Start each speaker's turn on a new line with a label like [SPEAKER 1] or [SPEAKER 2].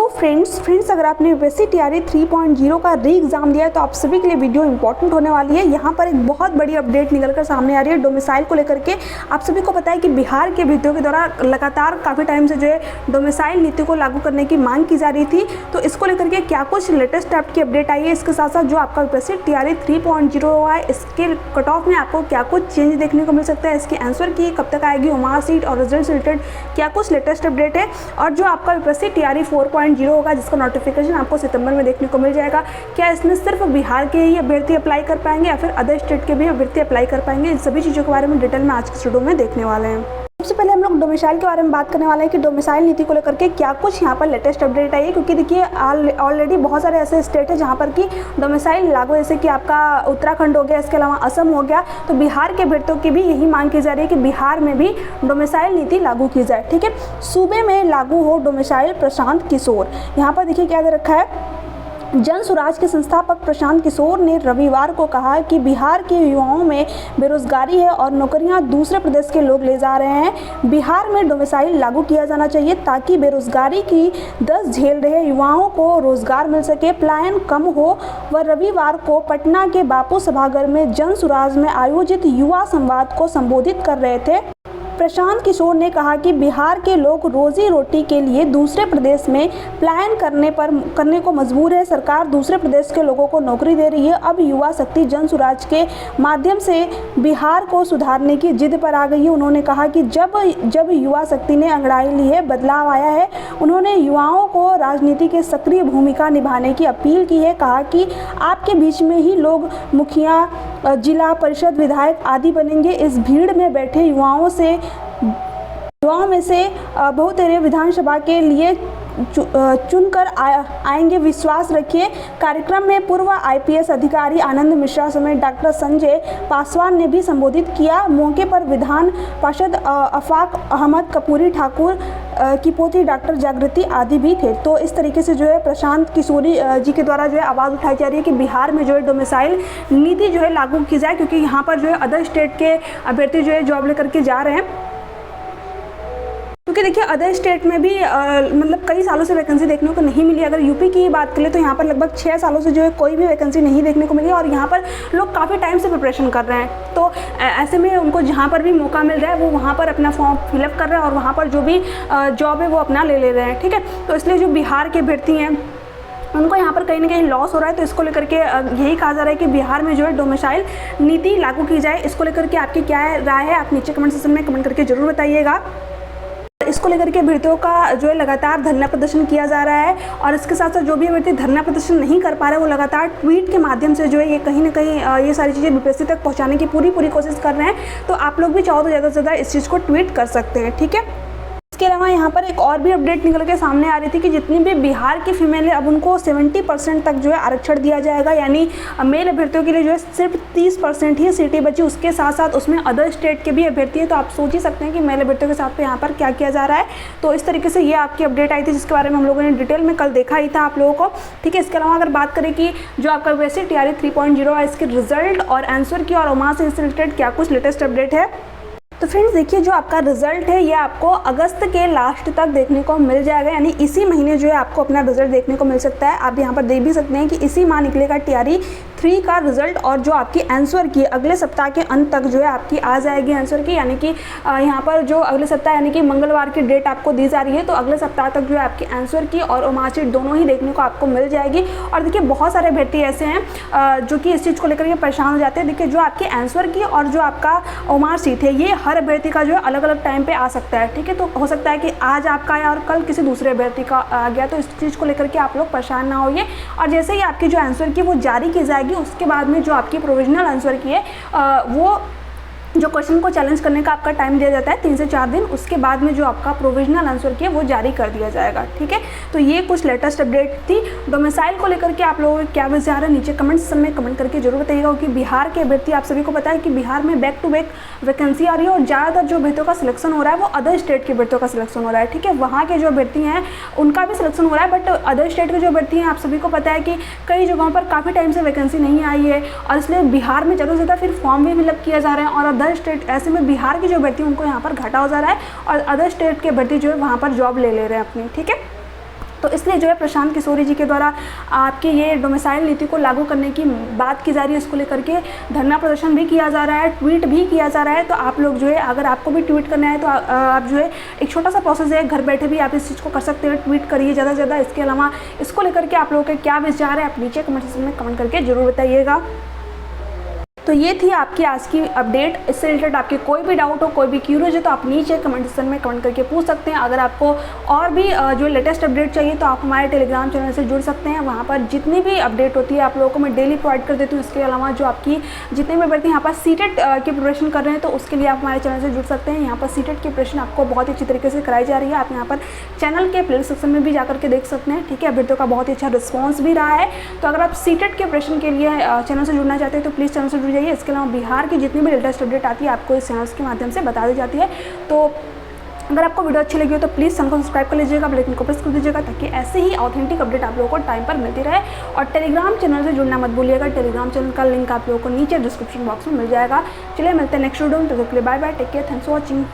[SPEAKER 1] Hello friends अगर आपने UPSC TRE 3.0 का री एग्ज़ाम दिया है तो आप सभी के लिए वीडियो इंपॉर्टेंट होने वाली है। यहाँ पर एक बहुत बड़ी अपडेट निकल कर सामने आ रही है डोमिसाइल को लेकर के। आप सभी को पता है कि बिहार के अभ्यर्थियों के द्वारा लगातार काफ़ी टाइम से जो है डोमिसाइल नीति को लागू करने की मांग की जा रही थी। तो इसको लेकर के क्या कुछ लेटेस्ट टाइप की अपडेट आई है, इसके साथ साथ जो आपका यूपीएससी टीआरई 3.0 हुआ है इसके कट ऑफ में आपको क्या कुछ चेंज देखने को मिल सकता है, इसकी आंसर की कब तक आएगी, ओमार सीट और रिजल्ट से रिलेटेड क्या कुछ लेटेस्ट अपडेट है, और जो आपका यूपीएससी टीआरई 4.0 होगा जिसका नोटिफिकेशन आपको सितंबर में देखने को मिल जाएगा, क्या इसमें सिर्फ बिहार के ही अभ्यर्थी अप्लाई कर पाएंगे या फिर अदर स्टेट के भी अभ्यर्थी अप्लाई कर पाएंगे। इन सभी चीज़ों के बारे में डिटेल में आज के वीडियो में देखने वाले हैं। सबसे पहले हम लोग डोमिसाइल के बारे में बात करने वाले हैं कि डोमिसाइल नीति को लेकर के क्या कुछ यहाँ पर लेटेस्ट अपडेट आई है, क्योंकि देखिए ऑलरेडी बहुत सारे ऐसे स्टेट है जहाँ पर कि डोमिसाइल लागू, जैसे कि आपका उत्तराखंड हो गया, इसके अलावा असम हो गया। तो बिहार के अभ्यर्थियों की भी यही मांग की जा रही है कि बिहार में भी डोमिसाइल नीति लागू की जाए। ठीक है, सूबे में लागू हो डोमिसाइल। प्रशांत किशोर, यहाँ पर देखिए क्या दे रखा है, जन स्वराज के संस्थापक प्रशांत किशोर ने रविवार को कहा कि बिहार के युवाओं में बेरोजगारी है और नौकरियां दूसरे प्रदेश के लोग ले जा रहे हैं। बिहार में डोमिसाइल लागू किया जाना चाहिए ताकि बेरोजगारी की दस्त झेल रहे युवाओं को रोजगार मिल सके, पलायन कम हो। वह रविवार को पटना के बापू सभागार में जन स्वराज में आयोजित युवा संवाद को संबोधित कर रहे थे। प्रशांत किशोर ने कहा कि बिहार के लोग रोजी रोटी के लिए दूसरे प्रदेश में पलायन करने को मजबूर है। सरकार दूसरे प्रदेश के लोगों को नौकरी दे रही है। अब युवा शक्ति जन स्वराज के माध्यम से बिहार को सुधारने की जिद पर आ गई है। उन्होंने कहा कि जब युवा शक्ति ने अंगड़ाई ली है, बदलाव आया है। उन्होंने युवाओं को राजनीति के सक्रिय भूमिका निभाने की अपील की है। कहा कि आपके बीच में ही लोग मुखिया, जिला परिषद, विधायक आदि बनेंगे। इस भीड़ में बैठे युवाओं में से बहुत विधानसभा के लिए चुनकर आएंगे, विश्वास रखिए। कार्यक्रम में पूर्व आईपीएस अधिकारी आनंद मिश्रा समेत डॉक्टर संजय पासवान ने भी संबोधित किया। मौके पर विधान पार्षद अफाक अहमद, कपूरी ठाकुर की पोती डॉक्टर जागृति आदि भी थे। तो इस तरीके से जो है प्रशांत किशोरी जी के द्वारा जो है आवाज़ उठाई जा रही है कि बिहार में जो है डोमिसाइल नीति जो है लागू की जाए, क्योंकि यहाँ पर जो है अदर स्टेट के अभ्यर्थी जो है जॉब लेकर के जा रहे हैं। क्योंकि देखिए अदर स्टेट में भी मतलब कई सालों से वैकेंसी देखने को नहीं मिली। अगर यूपी की बात करें तो यहाँ पर लगभग 6 सालों से जो है कोई भी वैकेंसी नहीं देखने को मिली और यहाँ पर लोग काफ़ी टाइम से प्रिपरेशन कर रहे हैं। तो ऐसे में उनको जहाँ पर भी मौका मिल रहा है वो वहाँ पर अपना फॉर्म फिलअप कर रहे हैं और वहाँ पर जो भी जॉब है वो अपना ले रहे हैं। ठीक है, तो इसलिए जो बिहार के अभ्यर्थी हैं उनको यहाँ पर कहीं ना कहीं लॉस हो रहा है। तो इसको लेकर के यही कहा जा रहा है कि बिहार में जो है डोमिसाइल नीति लागू की जाए। इसको लेकर के आपकी क्या राय है, आप नीचे कमेंट सेक्शन में कमेंट करके जरूर बताइएगा। इसको लेकर के अभ्यर्थियों का जो है लगातार धरना प्रदर्शन किया जा रहा है और इसके साथ साथ जो भी अभ्यर्थी धरना प्रदर्शन नहीं कर पा रहे वो लगातार ट्वीट के माध्यम से जो है ये कहीं ना कहीं ये सारी चीज़ें यूपीएससी तक पहुंचाने की पूरी कोशिश कर रहे हैं। तो आप लोग भी चाहो तो ज़्यादा से ज़्यादा इस चीज़ को ट्वीट कर सकते हैं। ठीक है, इसके अलावा यहाँ पर एक और भी अपडेट निकल के सामने आ रही थी कि जितनी भी बिहार की फीमेल है अब उनको 70% तक जो है आरक्षण दिया जाएगा, यानी मेल अभ्यर्थियों के लिए जो है सिर्फ 30% ही सीटें बची। उसके साथ साथ उसमें अदर स्टेट के भी अभ्यर्थी हैं। तो आप सोच ही सकते हैं कि मेल अभ्यर्थियों के साथ पे यहाँ पर क्या किया जा रहा है। तो इस तरीके से ये आपकी अपडेट आई थी जिसके बारे में हम लोगों ने डिटेल में कल देखा ही था आप लोगों को। ठीक है, इसके अलावा अगर बात करें कि जो आपका यूपीएससी टीआरई 3.0 है इसके रिजल्ट और आंसर की और ओमार से रिलेटेड क्या कुछ लेटेस्ट अपडेट है। तो फ्रेंड्स देखिए जो आपका रिजल्ट है ये आपको अगस्त के लास्ट तक देखने को मिल जाएगा, यानी इसी महीने जो है आपको अपना रिजल्ट देखने को मिल सकता है। आप यहाँ पर देख भी सकते हैं कि इसी माह निकलेगा टीआरई 3 का रिजल्ट और जो आपकी आंसर की अगले सप्ताह के अंत तक जो है आपकी आ जाएगी आंसर की, यानी कि यहाँ पर जो अगले सप्ताह यानी कि मंगलवार की डेट आपको दी जा रही है। तो अगले सप्ताह तक जो है आपकी आंसर की और ओमार शीट दोनों ही देखने को आपको मिल जाएगी। और देखिए बहुत सारे अभ्यर्थी ऐसे हैं जो कि इस चीज़ को लेकर के परेशान हो जाते हैं। देखिए जो आपकी आंसर की और जो आपका ओमार शीट है ये हर अभ्यर्थी का जो है अलग अलग टाइम पे आ सकता है। ठीक है, तो हो सकता है कि आज आपका आया और कल किसी दूसरे अभ्यर्थी का आ गया। तो इस चीज़ को लेकर के आप लोग परेशान ना होइए। और जैसे ही आपकी जो आंसर की वो जारी की जाएगी उसके बाद में जो आपकी प्रोविजनल आंसर की है वो जो क्वेश्चन को चैलेंज करने का आपका टाइम दिया जाता है 3 से 4 दिन, उसके बाद में जो आपका प्रोविजनल आंसर की है वो जारी कर दिया जाएगा। ठीक है, तो ये कुछ लेटेस्ट अपडेट थी डोमिसाइल को लेकर के। आप लोगों को क्या विचार है नीचे कमेंट सेक्शन में कमेंट करके जरूर बताइएगा। कि बिहार के अभ्यर्थी आप सभी को पता है कि बिहार में बैक टू बैक वैकेंसी आ रही है और ज़्यादातर जो अभ्यर्थियों का सिलेक्शन हो रहा है वो अदर स्टेट के अभ्यर्थियों का सिलेक्शन हो रहा है। ठीक है, वहाँ के जो अभ्यर्थी हैं उनका भी सिलेक्शन हो रहा है, बट अदर स्टेट के जो अभ्यर्थी हैं आप सभी को पता है कि कई जगहों पर काफ़ी टाइम से वैकेंसी नहीं आई है और इसलिए बिहार में ज़्यादा से ज़्यादा फिर फॉर्म भी फिलअप किया जा रहा है और अदर स्टेट ऐसे में बिहार के जो अभ्यर्थी उनको यहाँ पर घाटा हो जा रहा है और अदर स्टेट के अभ्यर्थी जो है वहाँ पर जॉब ले रहे हैं अपनी। ठीक है, तो इसलिए जो है प्रशांत किशोरी जी के द्वारा आपकी ये डोमिसाइल नीति को लागू करने की बात की जा रही है। इसको लेकर के धरना प्रदर्शन भी किया जा रहा है, ट्वीट भी किया जा रहा है। तो आप लोग जो है अगर आपको भी ट्वीट करना है तो आप जो है एक छोटा सा प्रोसेस है, घर बैठे भी आप इस चीज़ को कर सकते हैं, ट्वीट करिए ज़्यादा से ज़्यादा। इसके अलावा इसको लेकर के आप लोगों के क्या विचार है आप नीचे कमेंट सेक्शन में कमेंट करके ज़रूर बताइएगा। तो ये थी आपकी आज की अपडेट। इससे रिलेटेड आपके कोई भी डाउट हो, कोई भी क्यूरियस हो तो आप नीचे कमेंट सेक्शन में कमेंट करके पूछ सकते हैं। अगर आपको और भी जो लेटेस्ट अपडेट चाहिए तो आप हमारे टेलीग्राम चैनल से जुड़ सकते हैं। वहाँ पर जितनी भी अपडेट होती है आप लोगों को मैं डेली प्रोवाइड कर देती हूँ। इसके अलावा जो आपकी जितने भी अभ्यर्थी यहाँ पर सीटेट की प्रिपरेशन कर रहे हैं तो उसके लिए आप हमारे चैनल से जुड़ सकते हैं। यहाँ पर सीटेट की प्रिपरेशन आपको बहुत ही अच्छी तरीके से कराई जा रही है। आप यहाँ पर चैनल के प्लेलिस्ट सेक्शन में भी जाकर के देख सकते हैं। ठीक है, अभ्यर्थियों का बहुत ही अच्छा रिस्पॉन्स भी रहा है। तो अगर आप सीटेट के प्रिपरेशन के लिए चैनल से जुड़ना चाहते हैं तो प्लीज़ चैनल से जुड़ जाइए। इसके अलावा बिहार की जितनी भी लेटेस्ट अपडेट आती है आपको इस चैनल के माध्यम से बता दी जाती है। तो अगर आपको वीडियो अच्छी लगी हो तो प्लीज़ चैनल को सब्सक्राइब कर लीजिएगा, बेल आइकन को प्रेस कर दीजिएगा ताकि ऐसे ही ऑथेंटिक अपडेट आप लोगों को टाइम पर मिलती रहे। और टेलीग्राम चैनल से जुड़ना मत भूलिएगा। टेलीग्राम चैनल का लिंक आप लोगों को नीचे डिस्क्रिप्शन बॉक्स में मिल जाएगा। चलिए मिलते हैं नेक्स्ट वीडियो में, तब तक के लिए bye bye, take care, thanks for watching.